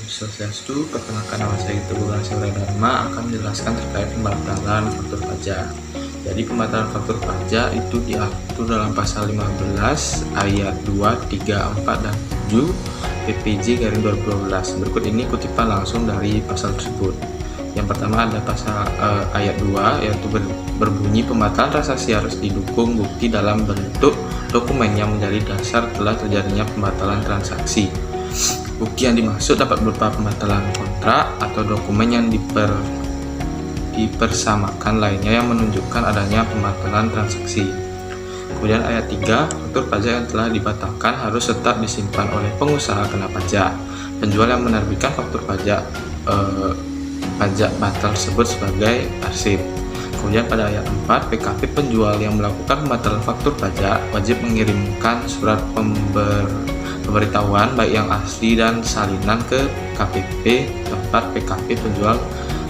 Swastiastu, perkenalkan nama saya Teguh Dharma akan menjelaskan terkait pembatalan faktur pajak. Jadi pembatalan faktur pajak itu diatur dalam pasal 15 ayat 2, 3, 4, dan 7 PPJ-2012. Berikut ini kutipan langsung dari pasal tersebut. Yang pertama ada pasal ayat 2 yaitu berbunyi pembatalan transaksi harus didukung bukti dalam bentuk dokumen yang menjadi dasar telah terjadinya pembatalan transaksi. Bukti yang dimaksud dapat berupa pembatalan kontrak atau dokumen yang dipersamakan lainnya yang menunjukkan adanya pembatalan transaksi. Kemudian ayat 3, faktur pajak yang telah dibatalkan harus tetap disimpan oleh pengusaha kena pajak. Penjual yang menerbitkan faktur pajak batal tersebut sebagai arsip. Kemudian pada ayat 4, PKP penjual yang melakukan pembatalan faktur pajak wajib mengirimkan surat pemberitahuan baik yang asli dan salinan ke KPP tempat PKP penjual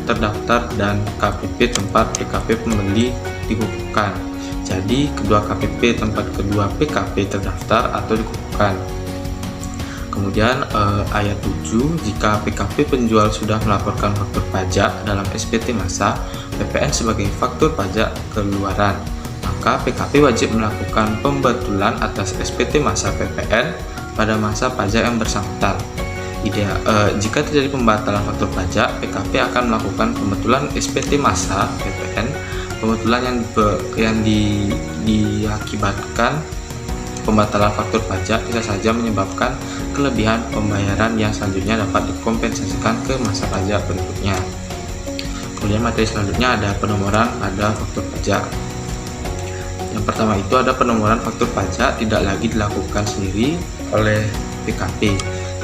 terdaftar dan KPP tempat PKP pembeli dikukuhkan. Jadi kedua KPP tempat kedua PKP terdaftar atau dikukuhkan. Kemudian ayat 7, jika PKP penjual sudah melaporkan faktur pajak dalam SPT masa PPN sebagai faktur pajak keluaran, maka PKP wajib melakukan pembetulan atas SPT masa PPN pada masa pajak yang bersangkutan. Jika terjadi pembatalan faktur pajak, PKP akan melakukan pembetulan SPT masa PPN. Pembetulan yang diakibatkan pembatalan faktur pajak bisa saja menyebabkan kelebihan pembayaran yang selanjutnya dapat dikompensasikan ke masa pajak berikutnya. Kemudian materi selanjutnya ada penomoran pada faktur pajak. Yang pertama itu ada penomoran faktur pajak tidak lagi dilakukan sendiri oleh PKP,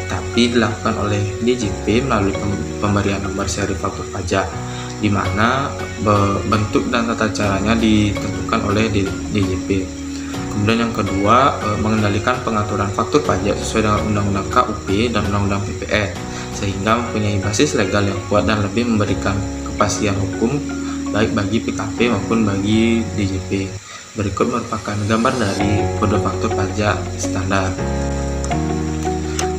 tapi dilakukan oleh DJP melalui pemberian nomor seri faktur pajak, di mana bentuk dan tata caranya ditentukan oleh DJP. Kemudian yang kedua, mengendalikan pengaturan faktur pajak sesuai dengan Undang-Undang KUP dan Undang-Undang PPN, sehingga mempunyai basis legal yang kuat dan lebih memberikan kepastian hukum baik bagi PKP maupun bagi DJP. Berikut merupakan gambar dari kode faktur pajak standar.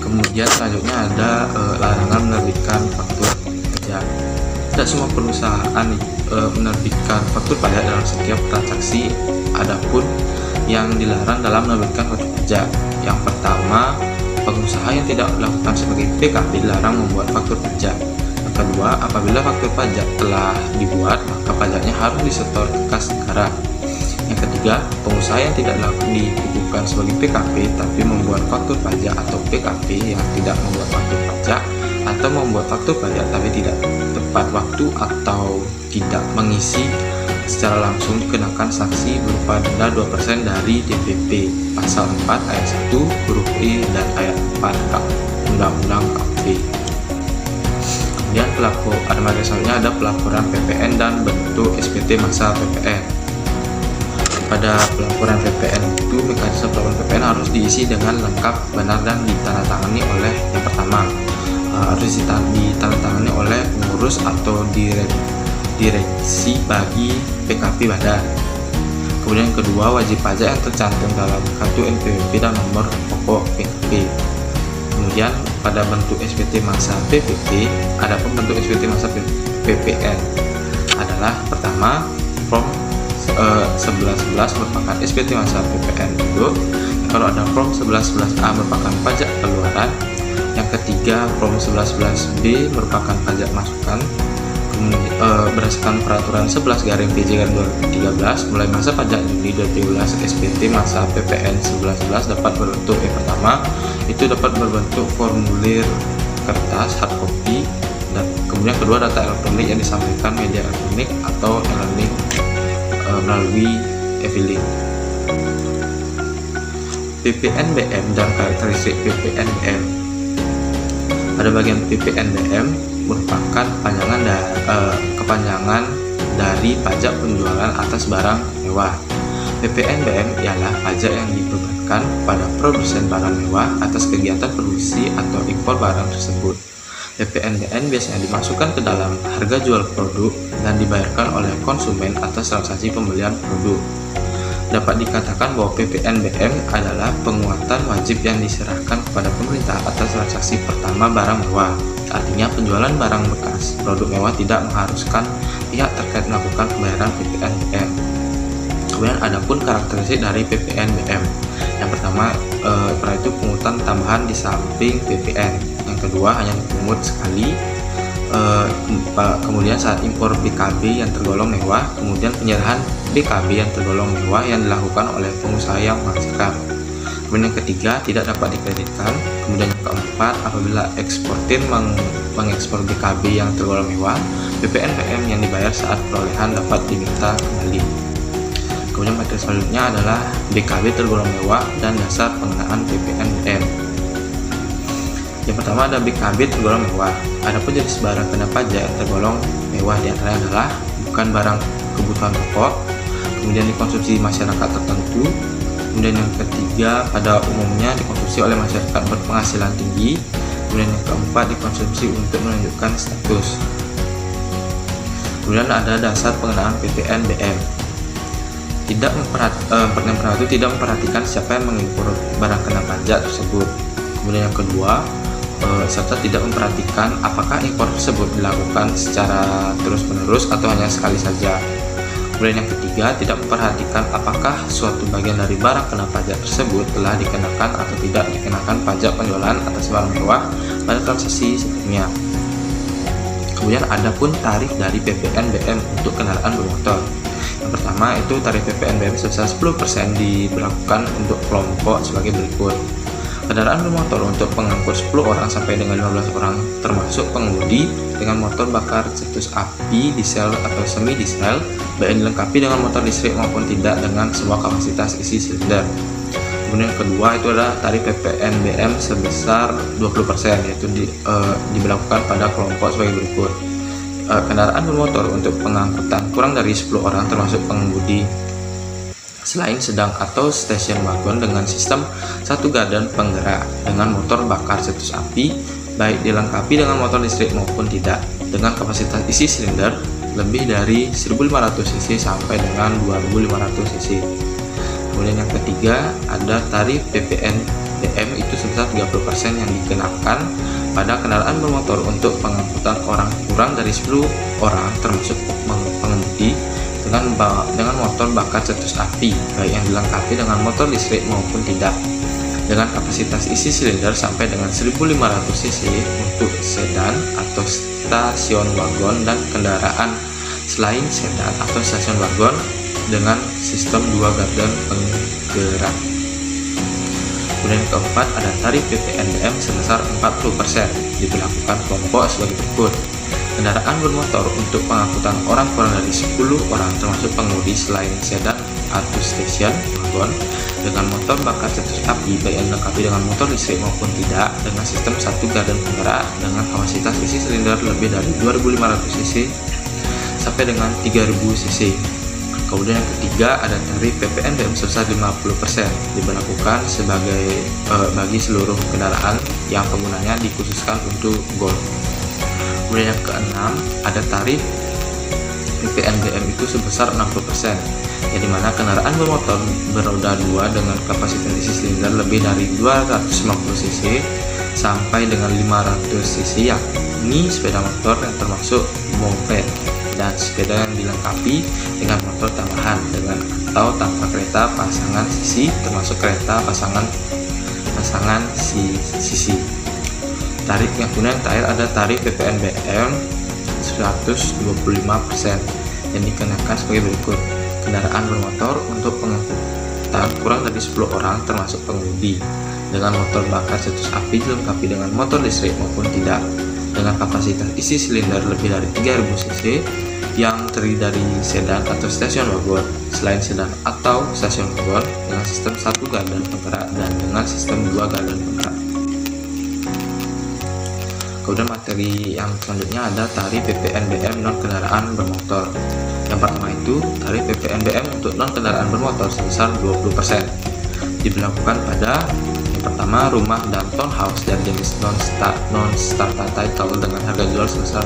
Kemudian selanjutnya ada larangan menerbitkan faktur pajak. Tidak semua perusahaan menerbitkan faktur pajak dalam setiap transaksi. Adapun yang dilarang dalam menerbitkan faktur pajak, yang pertama, pengusaha yang tidak melakukan sebagai PKP dilarang membuat faktur pajak. Yang kedua, apabila faktur pajak telah dibuat, maka pajaknya harus disetor ke kas negara. Yang ketiga, pengusaha yang tidak dikukuhkan sebagai PKP tapi membuat faktur pajak atau PKP yang tidak membuat faktur pajak atau membuat faktur pajak tapi tidak tepat waktu atau tidak mengisi secara langsung dikenakan sanksi berupa denda 2% dari DPP pasal 4 ayat 1 huruf E dan ayat 4 Undang-Undang KUP. Kemudian ada materi selanjutnya ada pelaporan PPN dan bentuk SPT masa PPN. Pada pelaporan PPN itu, mekanisme pelaporan PPN harus diisi dengan lengkap, benar, dan ditandatangani oleh yang pertama harus ditandatangani oleh pengurus atau direksi bagi PKP badan. Kemudian yang kedua, wajib pajak yang tercantum dalam kartu NPWP dan nomor pokok PKP. Kemudian pada bentuk SPT masa PPP, ada bentuk SPT masa PPN adalah pertama form 1111 merupakan SPT masa PPN induk. Kalau ada form 1111A merupakan pajak keluaran. Yang ketiga, form 1111B merupakan pajak masukan. Berdasarkan peraturan 11/PJ/2013 mulai masa pajak Juni 2013, SPT masa PPN 1111 dapat berbentuk yang pertama itu dapat berbentuk formulir kertas hard copy, dan kemudian kedua data elektronik yang disampaikan media elektronik atau e-learning melalui e-filing. PPNBM dan karakteristik PPNBM. Pada bagian PPNBM merupakan kepanjangan dari pajak penjualan atas barang mewah. PPNBM ialah pajak yang dibebankan pada produsen barang mewah atas kegiatan produksi atau impor barang tersebut. PPNBM biasanya dimasukkan ke dalam harga jual produk dan dibayarkan oleh konsumen atas transaksi pembelian produk. dapat dikatakan bahwa PPNBM adalah penguatan wajib yang diserahkan kepada pemerintah atas transaksi pertama barang mewah. Artinya penjualan barang bekas produk mewah tidak mengharuskan pihak terkait melakukan pembayaran PPNBM. Kemudian ada pun karakteristik dari PPNBM. Yang pertama, itu pungutan tambahan di samping PPN. Yang kedua, hanya dipungut sekali. Kemudian saat impor BKB yang tergolong mewah, kemudian penyerahan BKB yang tergolong mewah yang dilakukan oleh pengusaha yang menghasilkan. Kemudian yang ketiga, tidak dapat dikreditkan. Kemudian yang keempat, apabila eksportir mengekspor BKB yang tergolong mewah, PPNBM yang dibayar saat perolehan dapat diminta kembali. Kemudian materi selanjutnya adalah BKB tergolong mewah dan dasar pengenaan PPNBM. Yang pertama ada BKB tergolong mewah. Adapun jenis barang kena pajak yang tergolong mewah diantaranya adalah bukan barang kebutuhan pokok, kemudian dikonsumsi masyarakat tertentu. Kemudian yang ketiga, pada umumnya dikonsumsi oleh masyarakat berpenghasilan tinggi. Kemudian yang keempat, dikonsumsi untuk menunjukkan status. Kemudian ada dasar pengenaan PPNBM. Tidak memperhatikan siapa yang mengimpor barang kena pajak tersebut. Kemudian yang kedua, serta tidak memperhatikan apakah impor tersebut dilakukan secara terus-menerus atau hanya sekali saja. Kemudian yang ketiga, tidak memperhatikan apakah suatu bagian dari barang kena pajak tersebut telah dikenakan atau tidak dikenakan pajak penjualan atas barang mewah pada transaksi sebelumnya. Kemudian ada pun tarif dari PPNBM untuk kendaraan bermotor. Yang pertama itu tarif PPNBM sebesar 10% diberlakukan untuk kelompok sebagai berikut. Kendaraan bermotor untuk pengangkut 10 orang sampai dengan 15 orang termasuk pengemudi dengan motor bakar cetus api, diesel atau semi diesel, baik yang dilengkapi dengan motor listrik maupun tidak dengan semua kapasitas isi silinder. Kemudian yang kedua itu adalah tarif PPNBM sebesar 20%, yaitu diberlakukan pada kelompok sebagai berikut. Kendaraan bermotor untuk pengangkutan kurang dari 10 orang termasuk pengemudi selain sedang atau stasiun wagon dengan sistem satu gardan penggerak dengan motor bakar cetus api, baik dilengkapi dengan motor listrik maupun tidak, dengan kapasitas isi silinder lebih dari 1500 cc sampai dengan 2500 cc. Kemudian yang ketiga ada tarif PPNBM itu sebesar 30% yang dikenakan pada kendaraan bermotor untuk pengangkutan orang kurang dari 10 orang termasuk pengemudi dengan motor bakar cetus api, baik yang dilengkapi dengan motor listrik maupun tidak, dengan kapasitas isi silinder sampai dengan 1500 cc untuk sedan atau stasiun wagon dan kendaraan selain sedan atau stasiun wagon dengan sistem dua gardan penggerak. Kemudian yang keempat ada tarif PPNBM sebesar 40% diberlakukan kelompok sebagai berikut. Kendaraan bermotor untuk pengangkutan orang kurang dari 10 orang termasuk pengemudi selain sedan atau stasiun wagon dengan motor bakar cetus api, baik yang dilengkapi dengan motor listrik maupun tidak, dengan sistem satu gardan penggerak dengan kapasitas isi silinder lebih dari 2500 cc sampai dengan 3000 cc. Kemudian yang ketiga ada tarif PPNBM sebesar 50% diberlakukan bagi seluruh kendaraan yang penggunanya dikhususkan untuk golf. Kemudian yang keenam ada tarif PPNBM itu sebesar 60%, yang dimana kendaraan bermotor beroda 2 dengan kapasitas isi silinder lebih dari 250 cc sampai dengan 500 cc, yakni sepeda motor yang termasuk moped dan sepeda yang dilengkapi dengan motor tambahan dengan atau tanpa kereta pasangan sisi termasuk kereta pasangan sisi. Tarif yang terakhir ada tarif PPNBM 125% yang dikenakan sebagai berikut. Kendaraan bermotor untuk pengangkutan kurang dari 10 orang termasuk pengemudi dengan motor bakar cetus api dilengkapi dengan motor listrik maupun tidak, dengan kapasitas isi silinder lebih dari 3000 cc yang terdiri dari sedan atau stasiun wagon selain sedan atau stasiun wagon dengan sistem satu gardan penggerak dan dengan sistem dua gardan penggerak. Kemudian materi yang selanjutnya ada tarif PPNBM non kendaraan bermotor. Yang pertama itu tarif PPNBM untuk non kendaraan bermotor sebesar 20%. Diberlakukan pada yang pertama rumah dan townhouse dari jenis non strata title dengan harga jual sebesar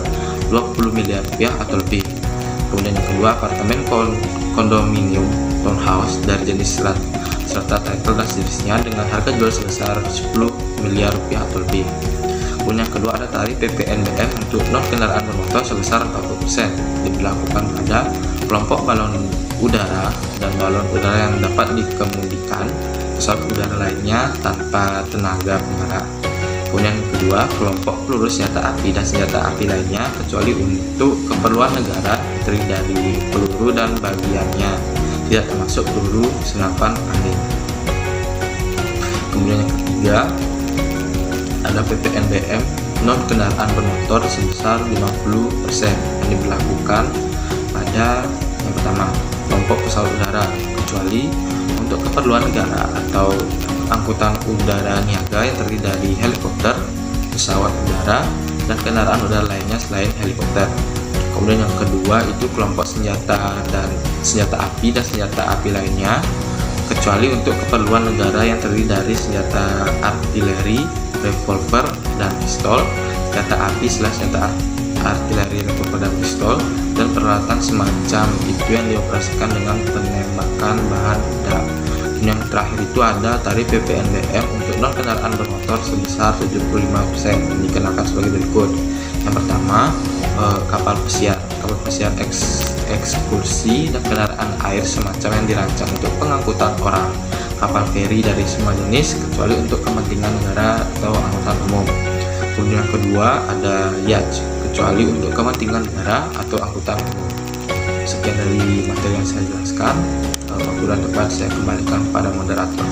20 miliar rupiah atau lebih. Kemudian yang kedua, apartemen kondominium townhouse dari jenis serta title dan sejenisnya dengan harga jual sebesar 10 miliar rupiah atau lebih. Kemudian yang kedua, ada tarif PPNBM untuk non kendaraan bermotor sebesar 40%, diberlakukan pada kelompok balon udara dan balon udara yang dapat dikemudikan pesawat udara lainnya tanpa tenaga penggerak. Kemudian yang kedua, kelompok peluru senjata api dan senjata api lainnya kecuali untuk keperluan negara terdiri dari peluru dan bagiannya, tidak termasuk peluru senapan angin. Kemudian yang ketiga, ada PPNBM non kendaraan bermotor sebesar 50% yang diberlakukan pada yang pertama, kelompok pesawat udara kecuali untuk keperluan negara atau angkutan udara niaga yang terdiri dari helikopter, pesawat udara, dan kendaraan udara lainnya selain helikopter. Kemudian yang kedua itu kelompok senjata api dan senjata api lainnya kecuali untuk keperluan negara yang terdiri dari senjata artileri, revolver, dan pistol, senjata api senjata artileri, revolver, dan pistol, dan peralatan semacam itu yang dioperasikan dengan penembakan bahan peledak. Yang terakhir itu ada tarif PPNBM untuk non kendaraan bermotor sebesar 75% dikenakan sebagai berikut. Yang pertama, kapal pesiar ekskursi dan kendaraan air semacam yang dirancang untuk pengangkutan orang, kapal feri dari semua jenis kecuali untuk kepentingan negara atau angkutan umum. Kemudian yang kedua ada yacht kecuali untuk kepentingan negara atau angkutan umum. Sekian dari materi yang saya jelaskan. Waktu dan tempat saya kembalikan kepada moderator.